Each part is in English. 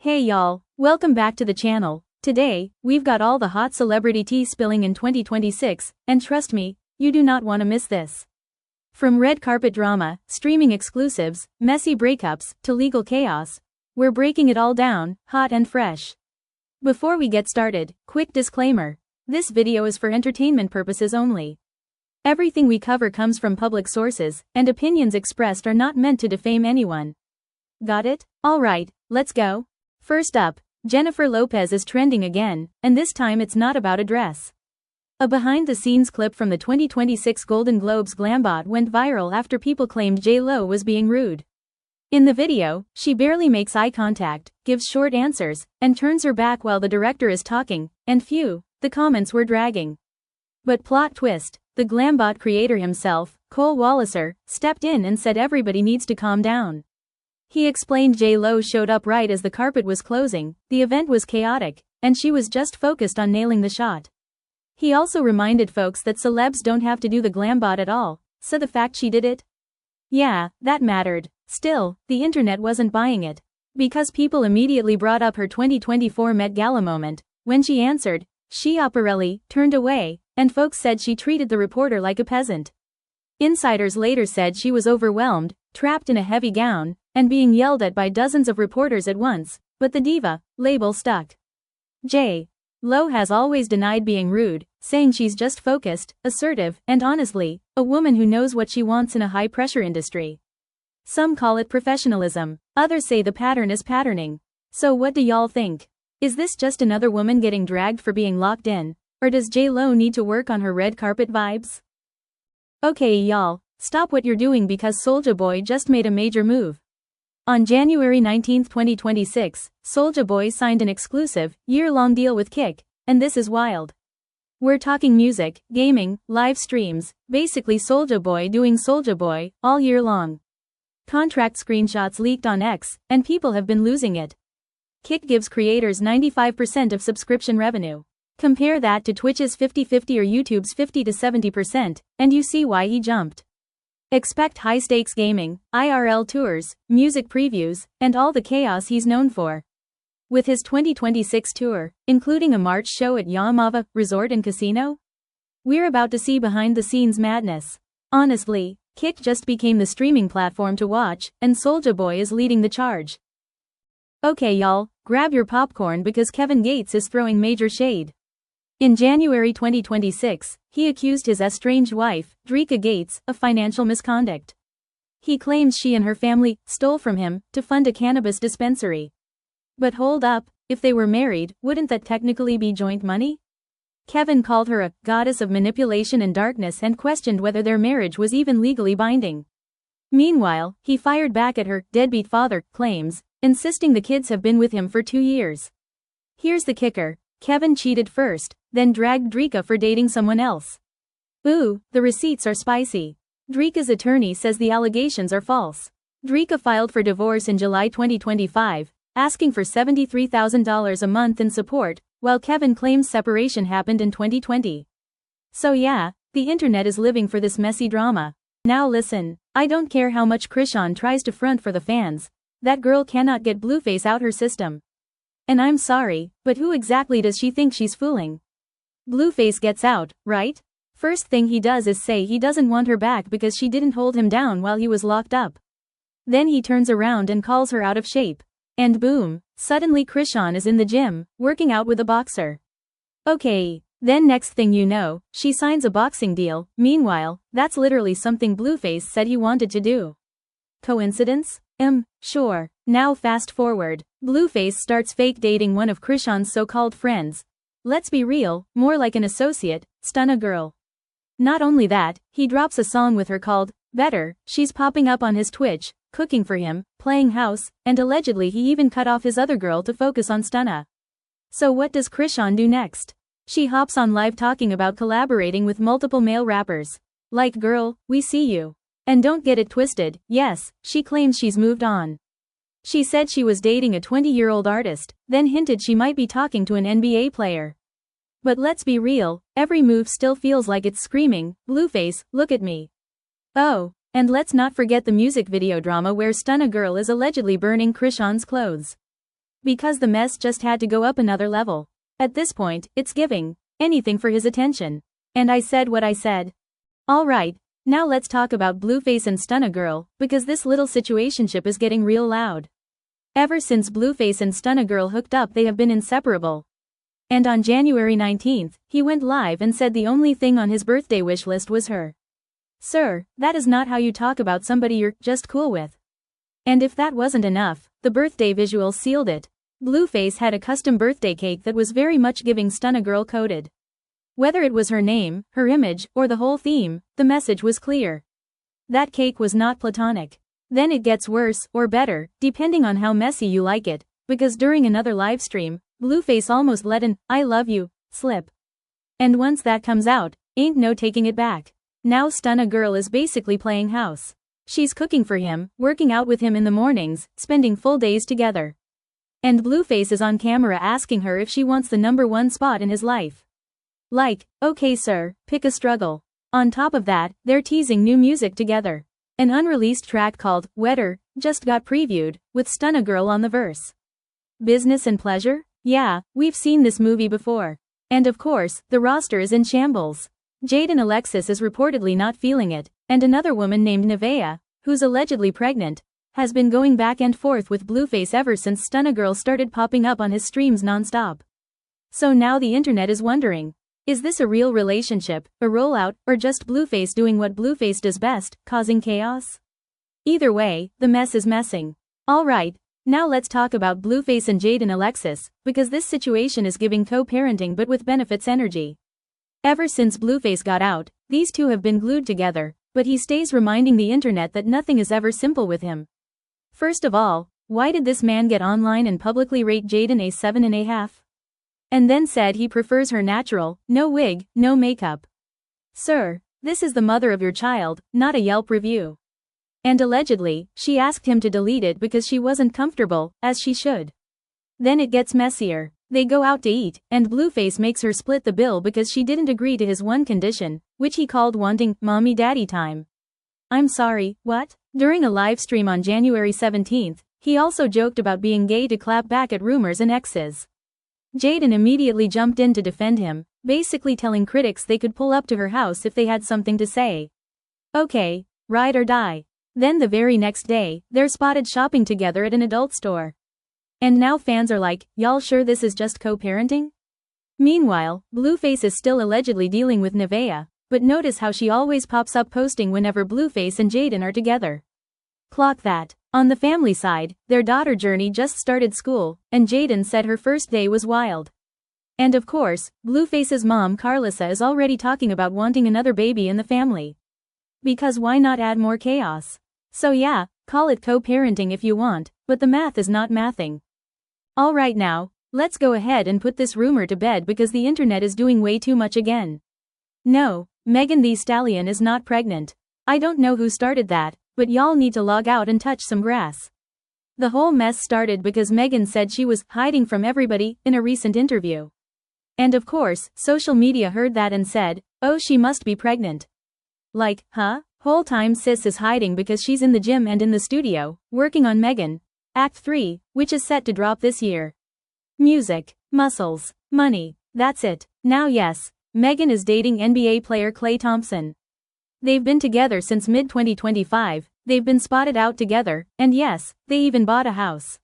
Hey y'all, welcome back to the channel. Today, we've got all the hot celebrity tea spilling in 2026, and trust me, you do not want to miss this. From red carpet drama, streaming exclusives, messy breakups, to legal chaos, we're breaking it all down, hot and fresh. Before we get started, quick disclaimer. This video is for entertainment purposes only. Everything we cover comes from public sources, and opinions expressed are not meant to defame anyone. Got it? Alright, let's go. First up, Jennifer Lopez is trending again, and this time it's not about a dress. A behind-the-scenes clip from the 2026 Golden Globes glambot went viral after people claimed J.Lo was being rude. In the video, she barely makes eye contact, gives short answers, and turns her back while the director is talking, and phew, the comments were dragging. But plot twist, the glambot creator himself, Cole Walliser, stepped in and said everybody needs to calm down. He explained J.Lo showed up right as the carpet was closing, the event was chaotic, and she was just focused on nailing the shot. He also reminded folks that celebs don't have to do the glambot at all, so the fact she did it? Yeah, that mattered. Still, the internet wasn't buying it. Because people immediately brought up her 2024 Met Gala moment, when she answered, Schiaparelli, turned away, and folks said she treated the reporter like a peasant. Insiders later said she was overwhelmed, trapped in a heavy gown, and being yelled at by dozens of reporters at once, but the diva label stuck. J.Lo has always denied being rude, saying she's just focused, assertive, and honestly, a woman who knows what she wants in a high-pressure industry. Some call it professionalism, others say the pattern is patterning. So what do y'all think? Is this just another woman getting dragged for being locked in, or does J.Lo need to work on her red carpet vibes? Okay y'all, stop what you're doing because Soulja Boy just made a major move. On January 19, 2026, Soulja Boy signed an exclusive, year-long deal with Kik, and this is wild. We're talking music, gaming, live streams, basically Soulja Boy doing Soulja Boy, all year long. Contract screenshots leaked on X, and people have been losing it. Kik gives creators 95% of subscription revenue. Compare that to Twitch's 50-50 or YouTube's 50-70%, and you see why he jumped. Expect high-stakes gaming, IRL tours, music previews, and all the chaos he's known for. With his 2026 tour, including a March show at Yamava Resort and Casino, we're about to see behind-the-scenes madness. Honestly, Kik just became the streaming platform to watch, and Soulja Boy is leading the charge. Okay y'all, grab your popcorn because Kevin Gates is throwing major shade. In January 2026, he accused his estranged wife, Drika Gates, of financial misconduct. He claims she and her family stole from him to fund a cannabis dispensary. But hold up, if they were married, wouldn't that technically be joint money? Kevin called her a goddess of manipulation and darkness and questioned whether their marriage was even legally binding. Meanwhile, he fired back at her deadbeat father claims, insisting the kids have been with him for 2 years. Here's the kicker. Kevin cheated first, then dragged Drika for dating someone else. Ooh, the receipts are spicy. Drika's attorney says the allegations are false. Drika filed for divorce in July 2025, asking for $73,000 a month in support, while Kevin claims separation happened in 2020. So yeah, the internet is living for this messy drama. Now listen, I don't care how much Krishan tries to front for the fans, that girl cannot get Blueface out her system. And I'm sorry, but who exactly does she think she's fooling? Blueface gets out, right? First thing he does is say he doesn't want her back because she didn't hold him down while he was locked up. Then he turns around and calls her out of shape. And boom, suddenly Krishan is in the gym, working out with a boxer. Okay, then next thing you know, she signs a boxing deal. Meanwhile, that's literally something Blueface said he wanted to do. Coincidence? Sure. Now fast forward, Blueface starts fake dating one of Krishan's so-called friends. Let's be real, more like an associate, Stunna Girl. Not only that, he drops a song with her called Better. She's popping up on his Twitch, cooking for him, playing house, and allegedly he even cut off his other girl to focus on Stunna. So what does Krishan do next? She hops on live talking about collaborating with multiple male rappers. Like girl, we see you. And don't get it twisted, yes, she claims she's moved on. She said she was dating a 20-year-old artist, then hinted she might be talking to an NBA player. But let's be real, every move still feels like it's screaming, Blueface, look at me. Oh, and let's not forget the music video drama where Stunna Girl is allegedly burning Krishan's clothes. Because the mess just had to go up another level. At this point, it's giving anything for his attention. And I said what I said. Alright, now let's talk about Blueface and Stunna Girl, because this little situationship is getting real loud. Ever since Blueface and Stunna Girl hooked up, they have been inseparable. And on January 19th, he went live and said the only thing on his birthday wish list was her. Sir, that is not how you talk about somebody you're just cool with. And if that wasn't enough, the birthday visuals sealed it. Blueface had a custom birthday cake that was very much giving Stunna Girl coded. Whether it was her name, her image, or the whole theme, the message was clear. That cake was not platonic. Then it gets worse, or better, depending on how messy you like it, because during another livestream, Blueface almost let an "I love you" slip. And once that comes out, ain't no taking it back. Now Stunna Girl is basically playing house. She's cooking for him, working out with him in the mornings, spending full days together. And Blueface is on camera asking her if she wants the #1 spot in his life. Like, okay sir, pick a struggle. On top of that, they're teasing new music together. An unreleased track called Wetter just got previewed, with Stunna Girl on the verse. Business and pleasure? Yeah, we've seen this movie before. And of course, the roster is in shambles. Jaden Alexis is reportedly not feeling it, and another woman named Nevaeh, who's allegedly pregnant, has been going back and forth with Blueface ever since Stunna Girl started popping up on his streams nonstop. So now the internet is wondering, is this a real relationship, a rollout, or just Blueface doing what Blueface does best, causing chaos? Either way, the mess is messing. Alright, now let's talk about Blueface and Jaden Alexis, because this situation is giving co-parenting but with benefits energy. Ever since Blueface got out, these two have been glued together, but he stays reminding the internet that nothing is ever simple with him. First of all, why did this man get online and publicly rate Jaden a 7.5? And then said he prefers her natural, no wig, no makeup. Sir, this is the mother of your child, not a Yelp review. And allegedly, she asked him to delete it because she wasn't comfortable, as she should. Then it gets messier. They go out to eat, and Blueface makes her split the bill because she didn't agree to his one condition, which he called wanting mommy-daddy time. I'm sorry, what? During a live stream on January 17th, he also joked about being gay to clap back at rumors and exes. Jaden immediately jumped in to defend him, basically telling critics they could pull up to her house if they had something to say. Okay, ride or die. Then the very next day, they're spotted shopping together at an adult store. And now fans are like, y'all sure this is just co-parenting? Meanwhile, Blueface is still allegedly dealing with Nevaeh, but notice how she always pops up posting whenever Blueface and Jaden are together. Clock that. On the family side, their daughter Journey just started school, and Jaden said her first day was wild. And of course, Blueface's mom Carlissa is already talking about wanting another baby in the family. Because why not add more chaos? So yeah, call it co-parenting if you want, but the math is not mathing. Alright now, let's go ahead and put this rumor to bed because the internet is doing way too much again. No, Megan Thee Stallion is not pregnant. I don't know who started that, but y'all need to log out and touch some grass. The whole mess started because Megan said she was hiding from everybody in a recent interview. And of course, social media heard that and said, oh, she must be pregnant. Like, huh? Whole time sis is hiding because she's in the gym and in the studio, working on Megan Act 3, which is set to drop this year. Music, muscles, money, that's it. Now yes, Megan is dating NBA player Klay Thompson. They've been together since mid-2025, they've been spotted out together, and yes, they even bought a house.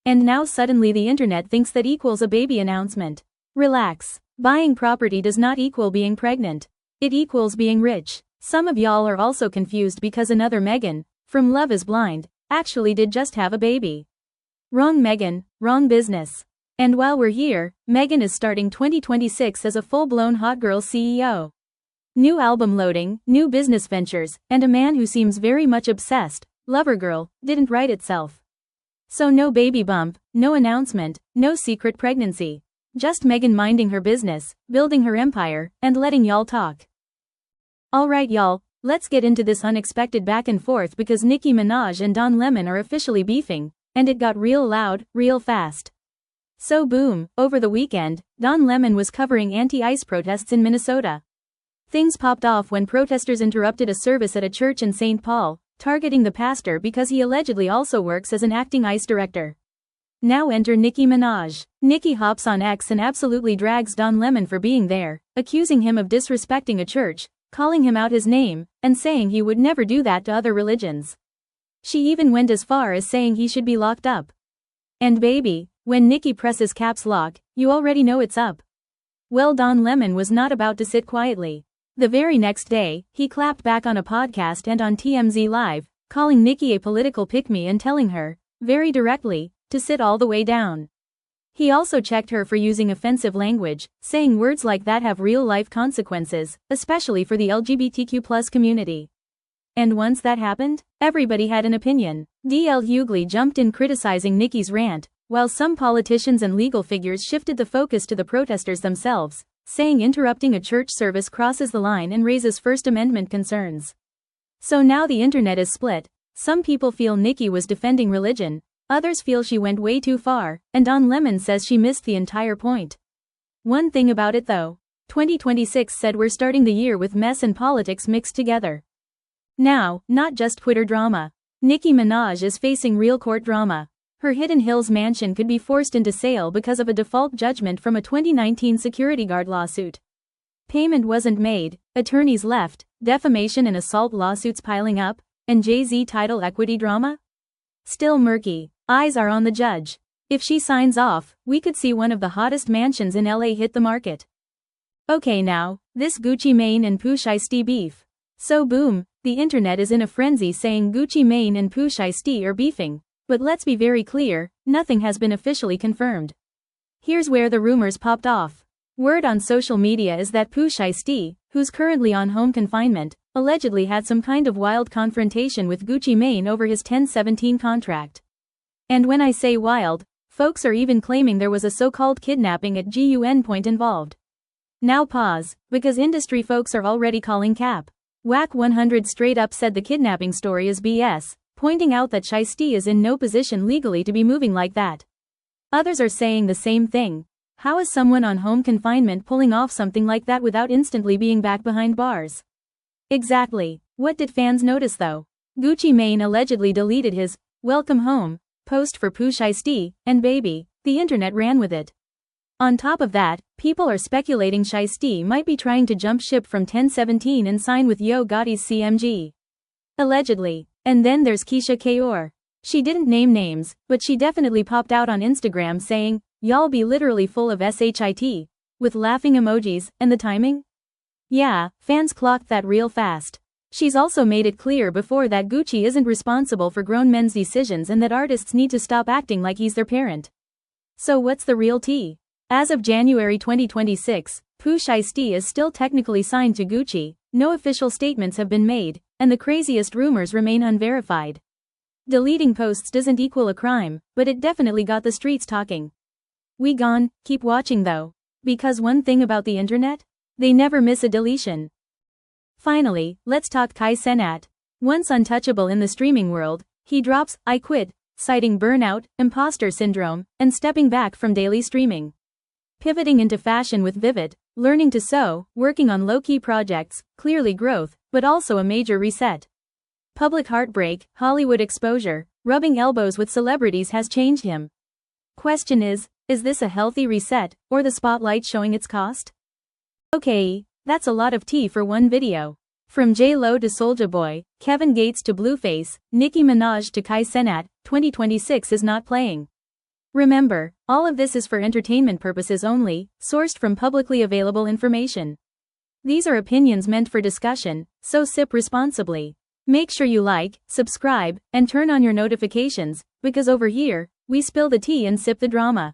And now suddenly the internet thinks that equals a baby announcement. Relax. Buying property does not equal being pregnant. It equals being rich. Some of y'all are also confused because another Megan, from Love is Blind, actually did just have a baby. Wrong Megan, wrong business. And while we're here, Megan is starting 2026 as a full-blown hot girl CEO. New album loading, new business ventures, and a man who seems very much obsessed, Lover Girl, didn't write itself. So no baby bump, no announcement, no secret pregnancy. Just Megan minding her business, building her empire, and letting y'all talk. Alright y'all, let's get into this unexpected back and forth because Nicki Minaj and Don Lemon are officially beefing, and it got real loud, real fast. So boom, over the weekend, Don Lemon was covering anti-ICE protests in Minnesota. Things popped off when protesters interrupted a service at a church in St. Paul, targeting the pastor because he allegedly also works as an acting ICE director. Now enter Nicki Minaj. Nicki hops on X and absolutely drags Don Lemon for being there, accusing him of disrespecting a church, calling him out his name, and saying he would never do that to other religions. She even went as far as saying he should be locked up. And baby, when Nicki presses caps lock, you already know it's up. Well, Don Lemon was not about to sit quietly. The very next day, he clapped back on a podcast and on TMZ Live, calling Nicki a political pick-me and telling her, very directly, to sit all the way down. He also checked her for using offensive language, saying words like that have real-life consequences, especially for the LGBTQ+ community. And once that happened, everybody had an opinion. DL Hughley jumped in criticizing Nicki's rant, while some politicians and legal figures shifted the focus to the protesters themselves, saying interrupting a church service crosses the line and raises First Amendment concerns. So now the internet is split. Some people feel Nicki was defending religion, others feel she went way too far, and Don Lemon says she missed the entire point. One thing about it though, 2026 said we're starting the year with mess and politics mixed together. Now, not just Twitter drama. Nicki Minaj is facing real court drama. Her Hidden Hills mansion could be forced into sale because of a default judgment from a 2019 security guard lawsuit. Payment wasn't made, attorneys left, defamation and assault lawsuits piling up, and Jay-Z title equity drama? Still murky. Eyes are on the judge. If she signs off, we could see one of the hottest mansions in LA hit the market. Okay now, this Gucci Mane and Pooh Shiesty beef. So boom, the internet is in a frenzy saying Gucci Mane and Pooh Shiesty are beefing. But let's be very clear, nothing has been officially confirmed. Here's where the rumors popped off. Word on social media is that Pooh Shiesty, who's currently on home confinement, allegedly had some kind of wild confrontation with Gucci Mane over his 1017 contract. And when I say wild, folks are even claiming there was a so-called kidnapping at gun point involved. Now pause, because industry folks are already calling cap. Whack 100 straight up said the kidnapping story is BS, pointing out that Shiesty is in no position legally to be moving like that. Others are saying the same thing. How is someone on home confinement pulling off something like that without instantly being back behind bars? Exactly. What did fans notice though? Gucci Mane allegedly deleted his "Welcome Home" post for Pooh Shiesty, and baby, the internet ran with it. On top of that, people are speculating Shiesty might be trying to jump ship from 1017 and sign with Yo Gotti's CMG. Allegedly. And then there's Keisha Kaur. She didn't name names, but she definitely popped out on Instagram saying, "Y'all be literally full of shit," with laughing emojis, and the timing? Yeah, fans clocked that real fast. She's also made it clear before that Gucci isn't responsible for grown men's decisions and that artists need to stop acting like he's their parent. So what's the real tea? As of January 2026, Pooh Shiesty is still technically signed to Gucci, no official statements have been made, and the craziest rumors remain unverified. Deleting posts doesn't equal a crime, but it definitely got the streets talking. We gone, keep watching though. Because one thing about the internet? They never miss a deletion. Finally, let's talk Kai Cenat. Once untouchable in the streaming world, he drops "I quit," citing burnout, imposter syndrome, and stepping back from daily streaming. Pivoting into fashion with Vivid, learning to sew, working on low-key projects, clearly growth, but also a major reset. Public heartbreak, Hollywood exposure, rubbing elbows with celebrities has changed him. Question is this a healthy reset, or the spotlight showing its cost? Okay, that's a lot of tea for one video. From J.Lo to Soulja Boy, Kevin Gates to Blueface, Nicki Minaj to Kai Cenat, 2026 is not playing. Remember, all of this is for entertainment purposes only, sourced from publicly available information. These are opinions meant for discussion, so sip responsibly. Make sure you like, subscribe, and turn on your notifications, because over here, we spill the tea and sip the drama.